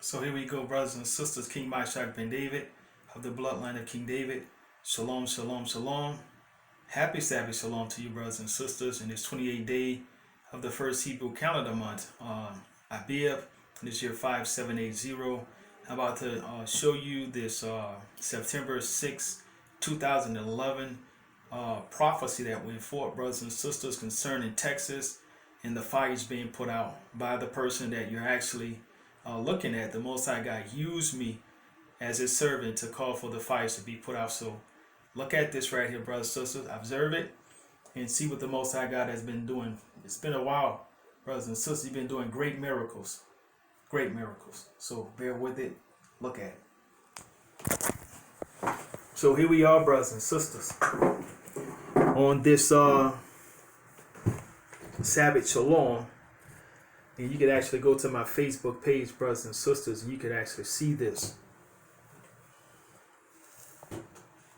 So here we go, brothers and sisters. King Moshiach ben David of the bloodline of King David. Shalom, shalom, shalom. Happy Sabbath shalom to you, brothers and sisters, in this 28th day of the first Hebrew calendar month, Abib, this year 5780. I'm about to show you this September 6, 2011 prophecy that went forth, brothers and sisters, concerning Texas and the fires being put out by the person that you're actually looking at. The Most High God used me as his servant to call for the fires to be put out. So look at this right here, brothers and sisters. Observe it and see what the Most High God has been doing. It's been a while, brothers and sisters. He's been doing great miracles. Great miracles. So bear with it. Look at it. So here we are, brothers and sisters, on this Sabbath Shalom. And you can actually go to my Facebook page, brothers and sisters, and you can actually see this.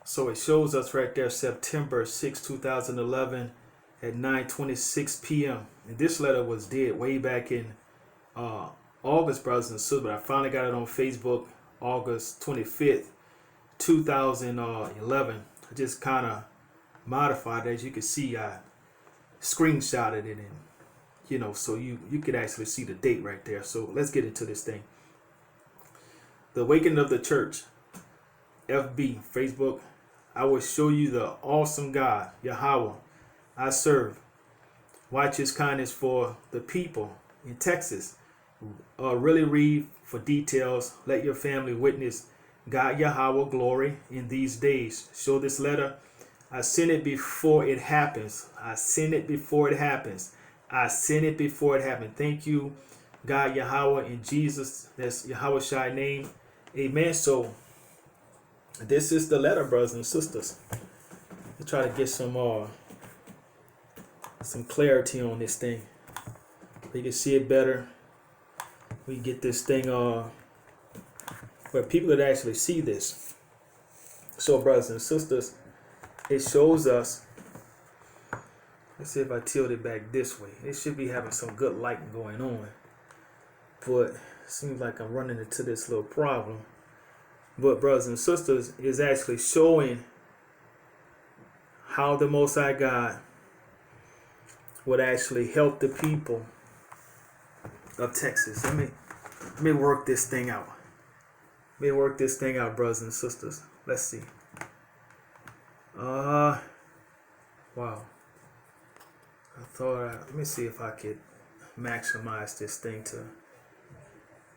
So it shows us right there, September 6, 2011 at 9:26 p.m. And this letter was dated way back in August, brothers and sisters, but I finally got it on Facebook August 25th, 2011. I just kind of modified it. As you can see, I screenshotted it, and so you could actually see the date right there. So let's get into this thing. The Awakening of the Church, FB, Facebook. I will show you the awesome God, YHWH, I serve. Watch his kindness for the people in Texas. Really read for details. Let your family witness God YHWH glory in these days. Show this letter. I send it before it happens. I send it before it happens. I send it before it happened. Thank you, God YHWH, in Jesus, that's Yahweh name. Amen. So this is the letter, brothers and sisters. Let's try to get some clarity on this thing. You can see it better. We get this thing where people could actually see this. So, brothers and sisters, it shows us. Let's see if I tilt it back this way. It should be having some good light going on. But it seems like I'm running into this little problem. But brothers and sisters, is actually showing how the Most High God would actually help the people of Texas. Let me work this thing out. Let me work this thing out, brothers and sisters. Let's see. Wow. Let me see if I could maximize this thing to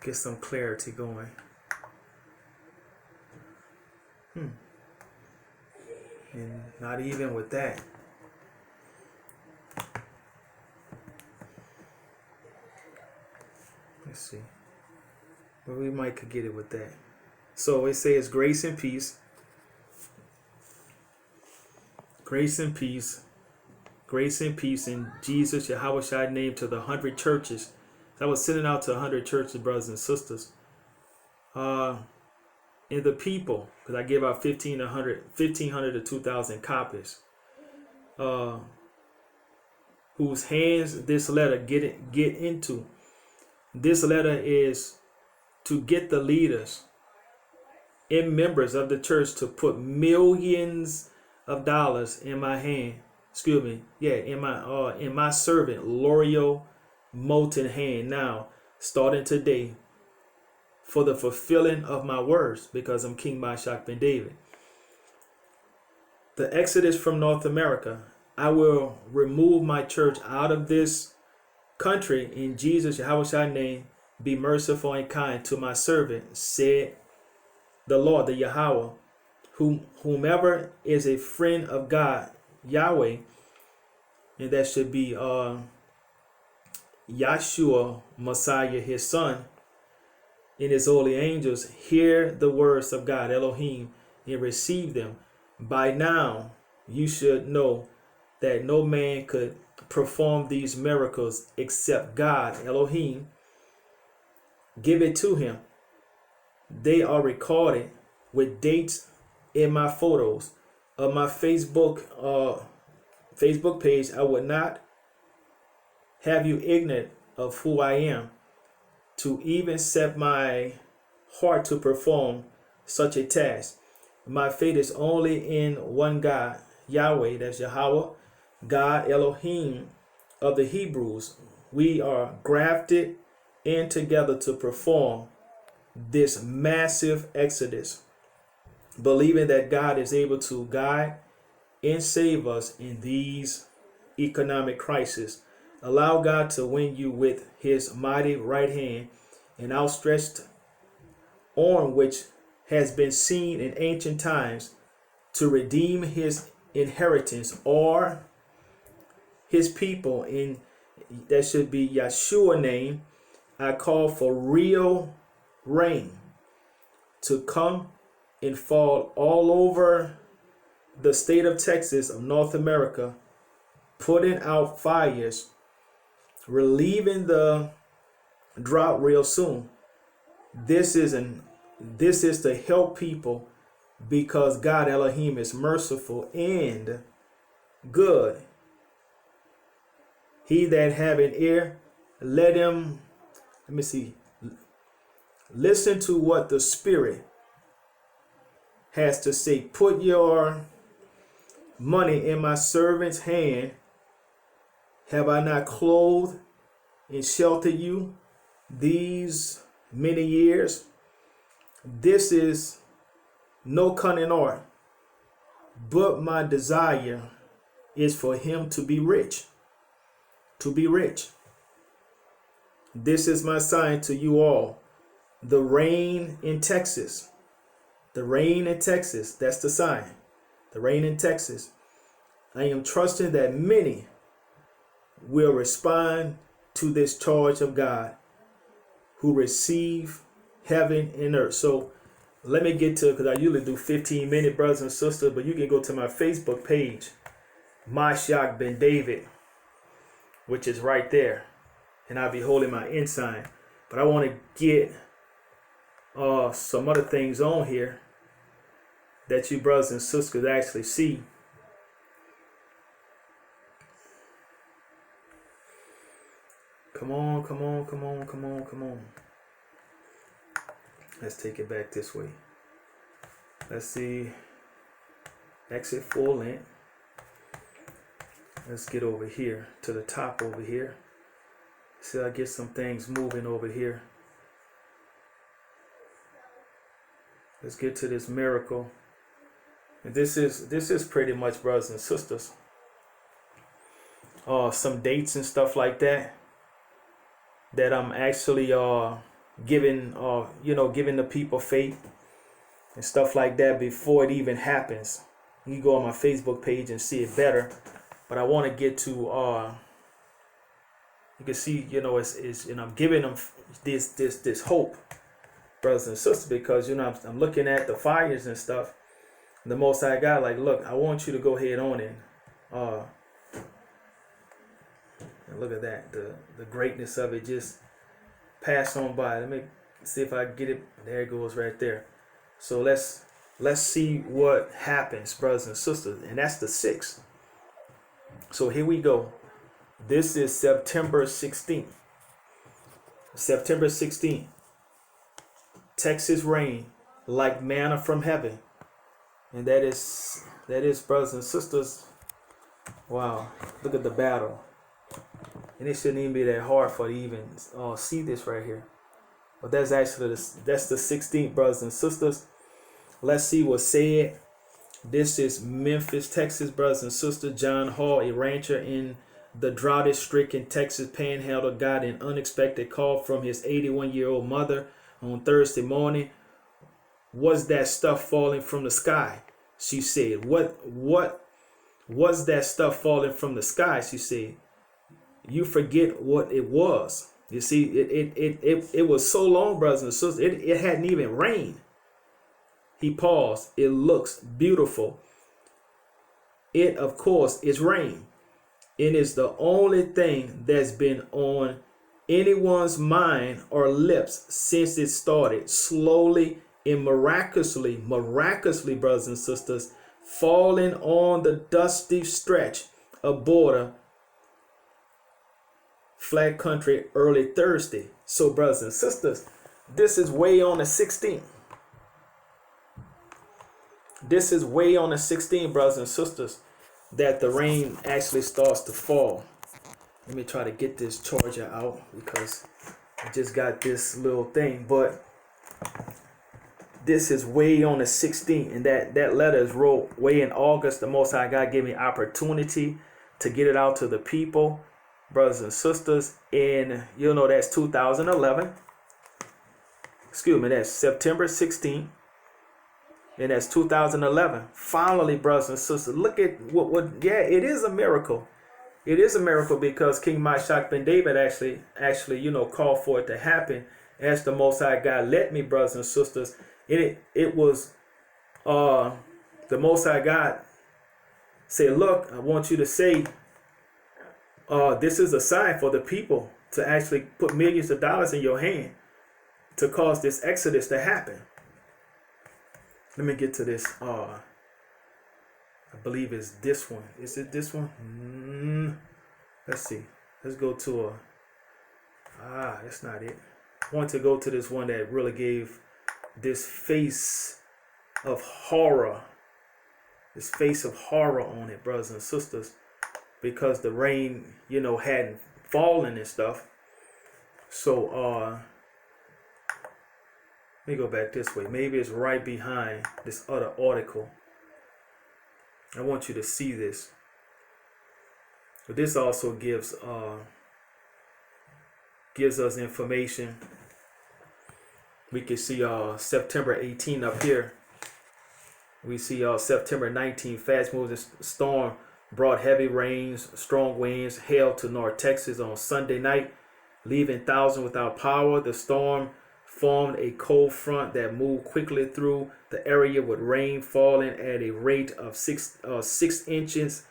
get some clarity going. And not even with that. Let's see. But we might could get it with that. So it says grace and peace. Grace and peace. Grace and peace in Jesus, Yahweh name, to the 100 churches. I was sending out to 100 churches, brothers and sisters. And the people, because I give out 1,500 to 2,000 copies. Whose hands this letter get into. This letter is to get the leaders and members of the church to put millions of dollars in my hand. In my servant L'Oreal Molten hand now, starting today, for the fulfilling of my words, because I'm King Moshiach ben David. The exodus from North America. I will remove my church out of this country in Jesus, Yahweh name. Be merciful and kind to my servant, said the Lord, the Yahweh. Whomever is a friend of God, Yahweh, and that should be Yahshua, Messiah, his son, and his holy angels, hear the words of God, Elohim, and receive them. By now, you should know that no man could perform these miracles except God, Elohim, give it to him. They are recorded with dates in my photos of my Facebook page. I would not have you ignorant of who I am. to even set my heart to perform such a task. My faith is only in one God, Yahweh, that's Yahweh, God Elohim of the Hebrews. We are grafted in together to perform this massive exodus, believing that God is able to guide and save us in these economic crises. Allow God to win you with his mighty right hand and outstretched arm, which has been seen in ancient times, to redeem his inheritance or his people. In that should be Yeshua name. I call for real rain to come and fall all over the state of Texas of North America, putting out fires, relieving the drought real soon. This is to help people, because God Elohim is merciful and good. He that have an ear, let me see, listen to what the Spirit has to say. Put your money in my servant's hand. Have I not clothed and sheltered you these many years? This is no cunning art, but my desire is for him to be rich. To be rich. This is my sign to you all. The rain in Texas. The rain in Texas. That's the sign. The rain in Texas. I am trusting that many will respond to this charge of God, who receive heaven and earth. So let me get to, because I usually do 15-minute, brothers and sisters, but you can go to my Facebook page, Moshiach Ben David, which is right there, and I'll be holding my ensign. But I want to get some other things on here that you brothers and sisters could actually see. Come on, come on, come on, come on, come on. Let's take it back this way. Let's see. Exit full length. Let's get over here to the top over here. See, I get some things moving over here. Let's get to this miracle. And this is pretty much, brothers and sisters, some dates and stuff like that I'm actually giving the people faith and stuff like that before it even happens. You go on my Facebook page and see it better. But I want to get to you can see, it's and I'm giving them this hope, brothers and sisters, because I'm looking at the fires and stuff. The Most High God, like, look, I want you to go ahead on and look at that, the greatness of it just pass on by. Let me see if I get it. There it goes right there. So let's see what happens, brothers and sisters, and that's the 6th. So here we go. This is September 16th. September 16th. Texas rain like manna from heaven. And that is, brothers and sisters. Wow. Look at the battle. And it shouldn't even be that hard for you to even see this right here. But that's actually that's the 16th, brothers and sisters. Let's see what's said. This is Memphis, Texas, brothers and sisters. John Hall, a rancher in the drought-stricken Texas Panhandle, got an unexpected call from his 81-year-old mother on Thursday morning. Was that stuff falling from the sky? She said. What was that stuff falling from the sky? She said. You forget what it was. You see, it was so long, brothers and sisters, it hadn't even rained. He paused. It looks beautiful. It, of course, is rain. It is the only thing that's been on anyone's mind or lips since it started, slowly and miraculously, brothers and sisters, falling on the dusty stretch of border flat country early Thursday. So, brothers and sisters, this is way on the 16th. This is way on the 16th, brothers and sisters, that the rain actually starts to fall. Let me try to get this charger out because I just got this little thing. But this is way on the 16th, and that letter is wrote way in August. The Most High God gave me opportunity to get it out to the people, brothers and sisters. And you know that's 2011. Excuse me, that's September 16th. And that's 2011. Finally, brothers and sisters, look at what yeah, it is a miracle. It is a miracle because King Moshiach ben David actually, you know, called for it to happen as the Most High God led me, brothers and sisters. It was the Most High God said, look, I want you to say this is a sign for the people to actually put millions of dollars in your hand to cause this exodus to happen. Let me get to this. I believe it's this one. Is it this one? Let's see. Let's go to that's not it. I want to go to this one that really gave this face of horror. This face of horror on it, brothers and sisters. Because the rain, you know, hadn't fallen and stuff. So, let me go back this way. Maybe it's right behind this other article. I want you to see this. But this also gives us information. We can see September 18 up here. We see September 19, fast-moving storm brought heavy rains, strong winds, hail to North Texas on Sunday night, leaving thousands without power. The storm formed a cold front that moved quickly through the area with rain falling at a rate of 6 inches,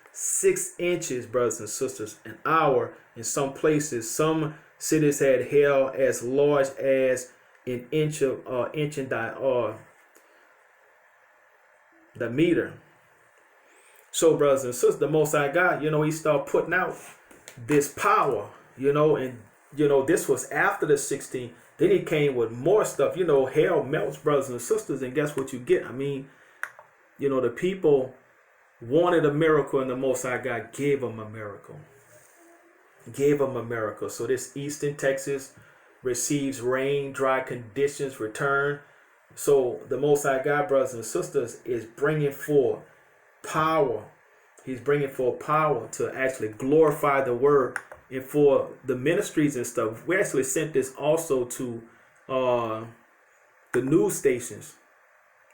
brothers and sisters, an hour. In some places, some cities had hail as large as an inch in the meter. So, brothers and sisters, the Most High God, you know, he started putting out this power, you know, and you know this was after the 16th. Then he came with more stuff. You know, hell melts, brothers and sisters, and guess what you get? I mean, you know, the people wanted a miracle, and the Most High God gave them a miracle. Gave them a miracle. So this eastern Texas receives rain, dry conditions return. So the Most High God, brothers and sisters, is bringing forth power. He's bringing forth power to actually glorify the word. And for the ministries and stuff, we actually sent this also to the news stations.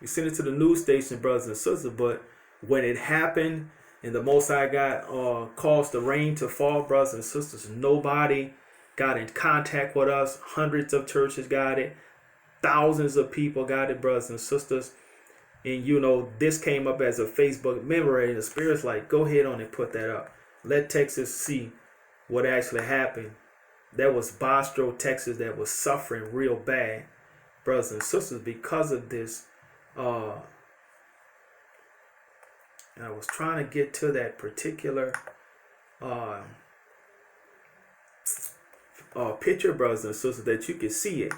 We sent it to the news station, brothers and sisters. But when it happened and the Most High God caused the rain to fall, brothers and sisters, nobody got in contact with us. Hundreds of churches got it. Thousands of people got it, brothers and sisters. And you know, this came up as a Facebook memory, and the Spirit's like, go ahead on and put that up. Let Texas see what actually happened. That was Basthop Texas that was suffering real bad, brothers and sisters, because of this. And I was trying to get to that particular picture, brothers and sisters, that you can see it.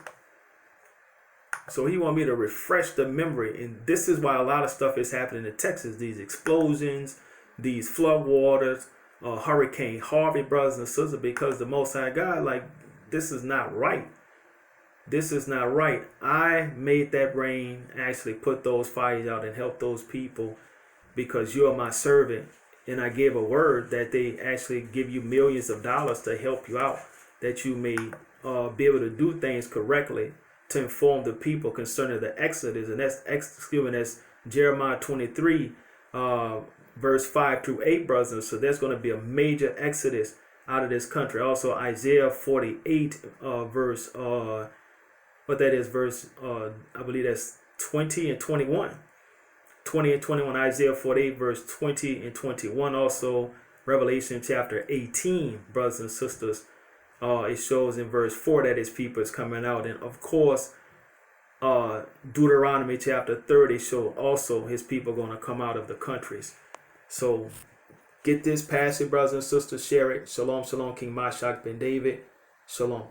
So he wanted me to refresh the memory, and this is why a lot of stuff is happening in Texas. These explosions, these flood waters, Hurricane Harvey, brothers and sisters, because the Most High God, like, this is not right. This is not right. I made that rain, actually put those fires out and help those people because you are my servant. And I gave a word that they actually give you millions of dollars to help you out, that you may be able to do things correctly to inform the people concerning the Exodus. And that's Jeremiah 23, verse 5 through 8, brothers. So there's going to be a major exodus out of this country. Also Isaiah 48, verse I believe that's 20 and 21. 20 and 21, Isaiah 48, verse 20 and 21. Also Revelation chapter 18, brothers and sisters. It shows in verse 4 that his people is coming out. And of course, Deuteronomy chapter 30 show also his people going to come out of the countries. So Get this passage, brothers and sisters. Share it. Shalom, shalom, King Moshiach ben David. Shalom.